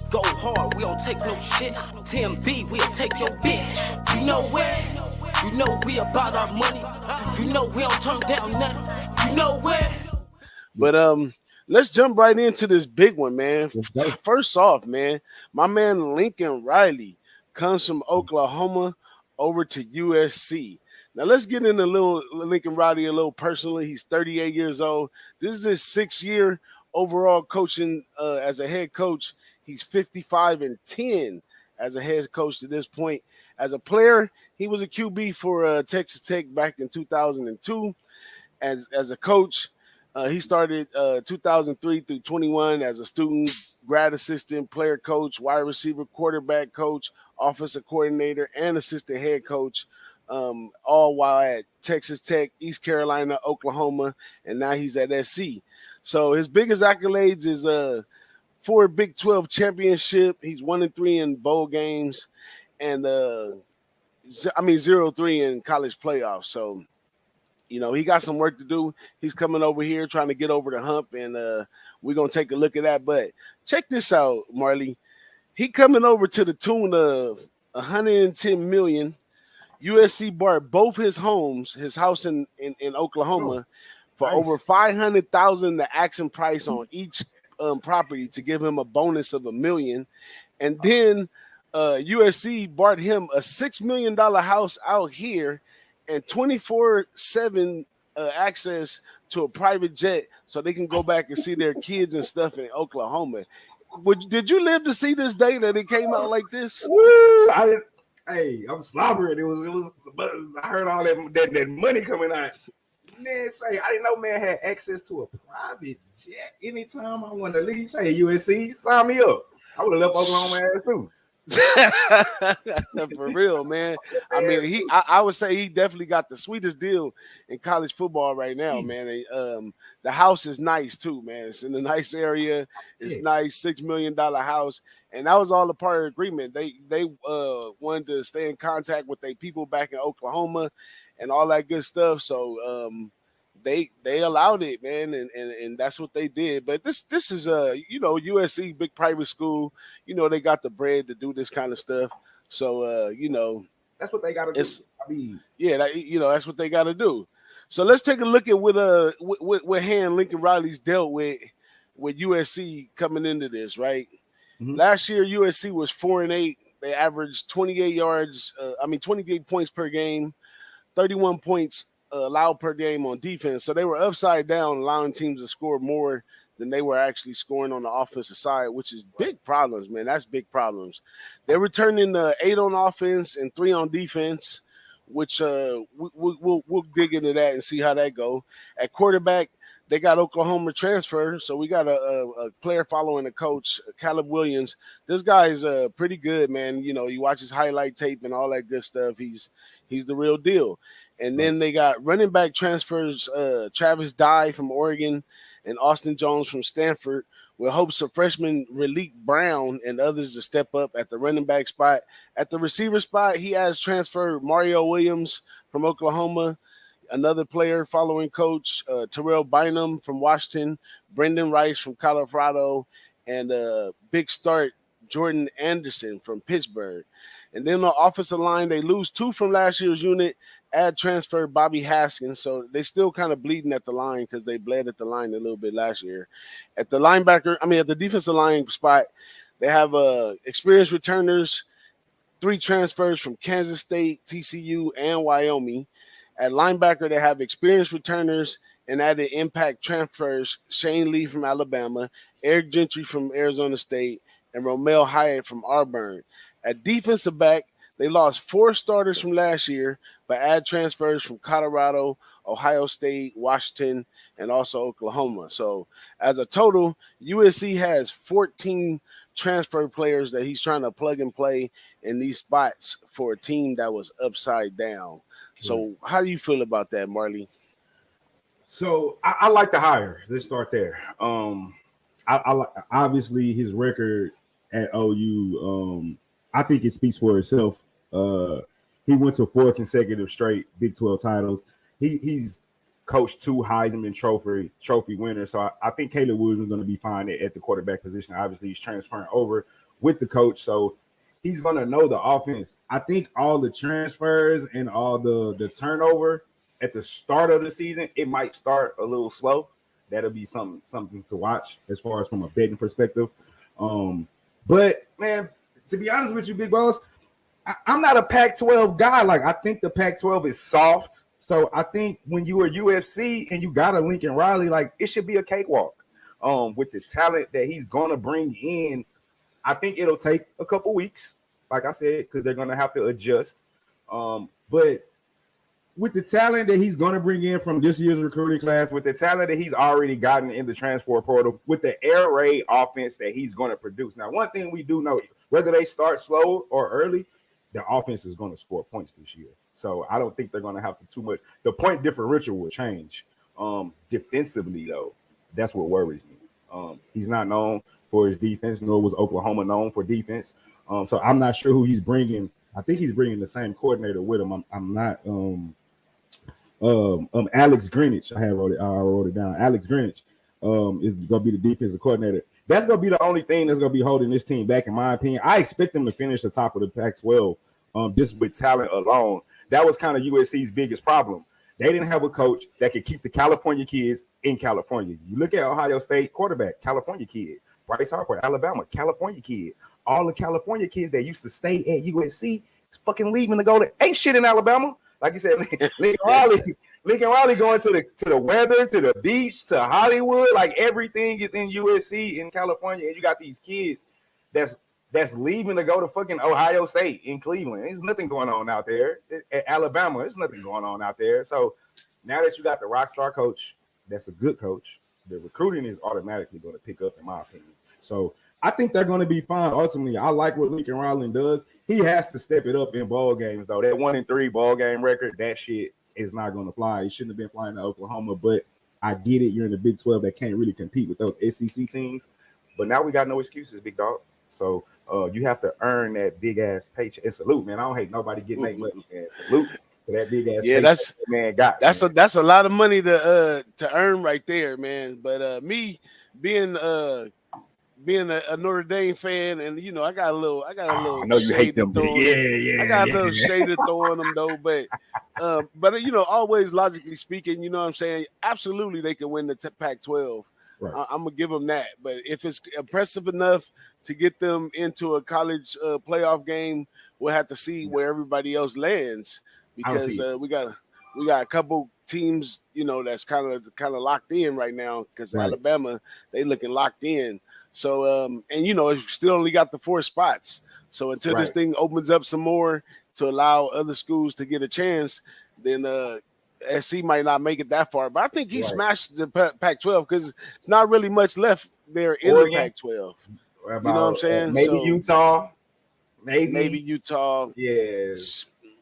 Go hard, we don't take no shit. TMB, we'll take your bitch. You know where? You know we about our money. You know we don't turn down nothing. You know where? But let's jump right into this big one, man. First off, man, my man Lincoln Riely comes from Oklahoma over to USC. Now let's get into Lincoln Riely a little personally. He's 38 years old. This is his 6th year overall coaching as a head coach. He's 55-10 as a head coach to this point. As a player, he was a QB for Texas Tech back in 2002. As a coach, he started 2003 through 21 as a student, grad assistant, player coach, wide receiver, quarterback coach, offensive coordinator, and assistant head coach, all while at Texas Tech, East Carolina, Oklahoma, and now he's at SC. So his biggest accolades is 4 Big 12 championship. He's 1-3 in bowl games, and 0-3 in college playoffs. So, you know, he got some work to do. He's coming over here trying to get over the hump, and we're going to take a look at that. But check this out, Marley. He coming over to the tune of $110 million. USC bought both his homes, his house in Oklahoma, for over $500,000, the asking price on each property, to give him a bonus of $1 million. And then USC bought him a $6 million house out here and 24/7 access to a private jet so they can go back and see their kids and stuff in Oklahoma. Did you live to see this day that it came out like this? Woo! I'm slobbering. It was. I heard all that money coming out. Man, say I didn't know man had access to a private jet anytime I want to leave. Say USC, sign me up. I would have left Oklahoma ass too. For real, man. I mean, I would say he definitely got the sweetest deal in college football right now, man. The house is nice too, man. It's in a nice area. It's nice, $6 million house, and that was all a part of the agreement. They wanted to stay in contact with their people back in Oklahoma and all that good stuff. So they allowed it, man, and that's what they did. But this is USC, big private school. You know, they got the bread to do this kind of stuff. So that's what they got to do. That's what they got to do. So let's take a look at what hand Lincoln Riley's dealt with USC coming into this, right? Mm-hmm. Last year USC was 4-8. They averaged 28 points per game, 31 points allowed per game on defense. So they were upside down, allowing teams to score more than they were actually scoring on the offensive side, which is big problems, man. That's big problems. They're returning 8 on offense and 3 on defense, which we'll dig into that and see how that go. At quarterback, they got Oklahoma transfer, so we got a player following the coach, Caleb Williams. This guy is pretty good, man. You know, you watch his highlight tape and all that good stuff. He's the real deal. And then they got running back transfers, Travis Dye from Oregon and Austin Jones from Stanford, with hopes of freshman Relique Brown and others to step up at the running back spot. At the receiver spot, he has transferred Mario Williams from Oklahoma, another player following coach Terrell Bynum from Washington, Brendan Rice from Colorado, and big start Jordan Anderson from Pittsburgh. And then on the offensive line, they lose 2 from last year's unit, add transfer Bobby Haskins. So they still kind of bleeding at the line because they bled at the line a little bit last year. At the defensive line spot, they have experienced returners, 3 transfers from Kansas State, TCU, and Wyoming. At linebacker, they have experienced returners and added impact transfers, Shane Lee from Alabama, Eric Gentry from Arizona State, and Romel Hyatt from Auburn. At defensive back, they lost 4 starters from last year, but add transfers from Colorado, Ohio State, Washington, and also Oklahoma. So as a total, USC has 14 transfer players that he's trying to plug and play in these spots for a team that was upside down. So how do you feel about that, Marley? So I like the hire. Let's start there. I obviously his record at OU. I think it speaks for itself. He went to 4 consecutive straight Big 12 titles. He's coached 2 Heisman Trophy winners. So I think Caleb Williams is going to be fine at the quarterback position. Obviously, he's transferring over with the coach. So he's going to know the offense. I think all the transfers and all the turnover at the start of the season, it might start a little slow. That'll be something to watch as far as from a betting perspective. But, man, to be honest with you, Big Boss, I'm not a Pac-12 guy. Like, I think the Pac-12 is soft. So I think when you are UFC and you got a Lincoln Riley, like, it should be a cakewalk. With the talent that he's going to bring in, I think it'll take a couple weeks, like I said, because they're going to have to adjust. But with the talent that he's going to bring in from this year's recruiting class, with the talent that he's already gotten in the transfer portal, with the air raid offense that he's going to produce. Now, one thing we do know, whether they start slow or early, the offense is going to score points this year. So I don't think they're going to have to too much. The point differential will change. Defensively, though, that's what worries me. He's not known for his defense, nor was Oklahoma known for defense. So I'm not sure who he's bringing. I think he's bringing the same coordinator with him. I'm not. Alex Greenwich. I wrote it down. Alex Greenwich is going to be the defensive coordinator. That's going to be the only thing that's going to be holding this team back, in my opinion. I expect them to finish the top of the Pac-12 just with talent alone. That was kind of USC's biggest problem. They didn't have a coach that could keep the California kids in California. You look at Ohio State quarterback, California kid. Bryce Harper, Alabama, California kid. All the California kids that used to stay at USC is fucking leaving to go to ain't shit in Alabama. Like you said, Lincoln Riley going to the weather, to the beach, to Hollywood. Like everything is in USC in California, and you got these kids that's leaving to go to fucking Ohio State in Cleveland. There's nothing going on out there. At Alabama, there's nothing going on out there. So now that you got the rock star coach, that's a good coach, the recruiting is automatically going to pick up, in my opinion. So I think they're going to be fine. Ultimately, I like what Lincoln Riley does. He has to step it up in ball games, though. That 1-3 ball game record, that shit is not going to fly. He shouldn't have been flying to Oklahoma, but I get it. You're in the Big 12 that can't really compete with those SEC teams. But now we got no excuses, big dog. So you have to earn that big ass paycheck. And salute, man. I don't hate nobody getting that money, man. Salute to that big ass. Yeah, that man got. That's a lot of money to earn right there, man. But me being a Notre Dame fan, and you know, I got a little. I know you hate them. I got a little shade to throw on them though, but you know, always logically speaking, you know what I'm saying? Absolutely, they can win the Pac-12. Right. I'm gonna give them that. But if it's impressive enough to get them into a college playoff game, we'll have to see where everybody else lands, because we got a couple teams, you know, that's kind of locked in right now, because Alabama, they looking locked in. So and you know, still only got the 4 spots. So until this thing opens up some more to allow other schools to get a chance, then SC might not make it that far. But I think he smashed the Pac-12, because it's not really much left there in the Pac-12. You know what I'm saying? Maybe Utah. Maybe Utah. Yeah.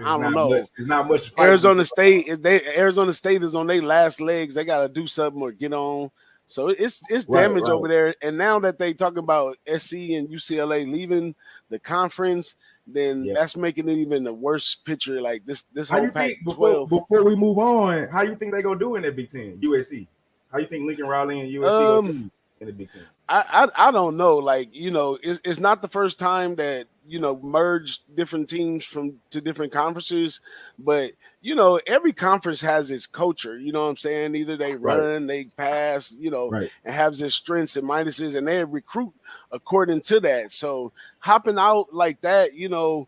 I don't know. There's not much. Arizona State is on their last legs. They got to do something or get on. So it's damage over there. And now that they talking about SC and UCLA leaving the conference, then that's making it even a worse picture. Like this whole Pac-12. Before we move on, how you think they gonna do in that Big Ten? USC. How you think Lincoln Riley and USC gonna do in the Big Ten? I don't know. Like, you know, it's not the first time that, you know, merged different teams to different conferences, but you know, every conference has its culture. You know what I'm saying? Either they run, they pass, you know, and have their strengths and minuses, and they recruit according to that. So hopping out like that, you know,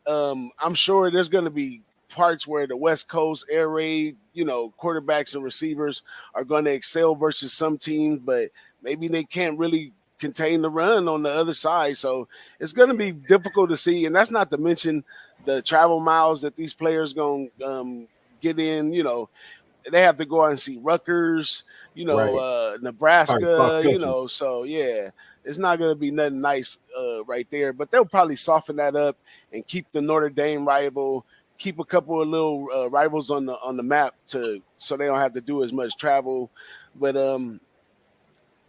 I'm sure there's going to be parts where the West Coast air raid, you know, quarterbacks and receivers are going to excel versus some teams, but maybe they can't really contain the run on the other side. So it's going to be difficult to see. And that's not to mention the travel miles that these players going to get in. You know, they have to go out and see Rutgers, you know, Nebraska, you know. So, yeah, it's not going to be nothing nice right there. But they'll probably soften that up and keep the Notre Dame rival, keep a couple of little rivals on the map so they don't have to do as much travel. But,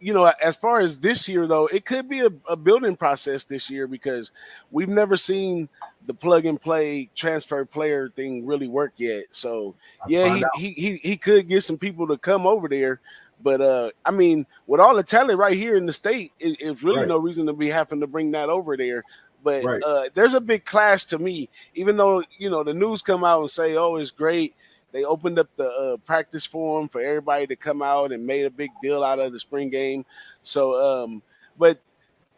you know, as far as this year, though, it could be a building process this year, because we've never seen the plug and play transfer player thing really work yet. So, he could get some people to come over there, But I mean, with all the talent right here in the state, it's really no reason to be having to bring that over there. But there's a big clash to me, even though, the news come out and say, oh, it's great. They opened up the practice forum for everybody to come out and made a big deal out of the spring game. So, but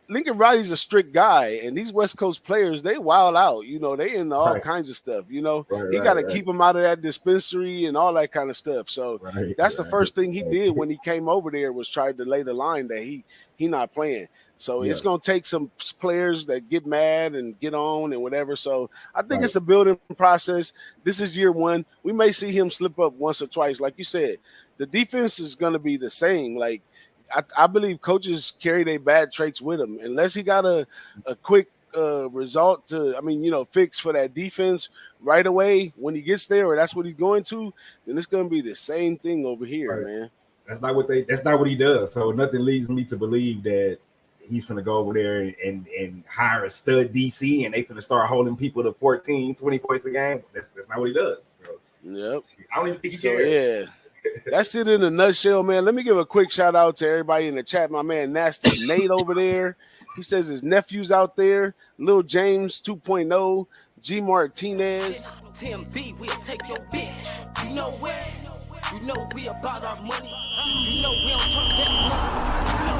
Lincoln Riley's a strict guy, and these West Coast players, they wild out. They into all kinds of stuff. He got to keep them out of that dispensary and all that kind of stuff. So that's the first thing he did when he came over there was try to lay the line that he not playing. So it's going to take some players that get mad and get on and whatever. So I think it's a building process. This is year one. We may see him slip up once or twice. Like you said, the defense is going to be the same. Like, I believe coaches carry their bad traits with them. Unless he got a quick result to, fix for that defense right away when he gets there, or that's what he's going to, then it's going to be the same thing over here, man. That's not what he does. So nothing leads me to believe that he's going to go over there and hire a stud DC and they going to start holding people to 14, 20 points a game. That's not what he does. So, yep. I don't even think he cares. Yeah. That's it in a nutshell, man. Let me give a quick shout out to everybody in the chat. My man Nasty Nate over there. He says his nephew's out there. Lil James 2.0. G Martinez. TMB, we'll take your bitch. You know where? You know we about our money. You know we don't turn that money.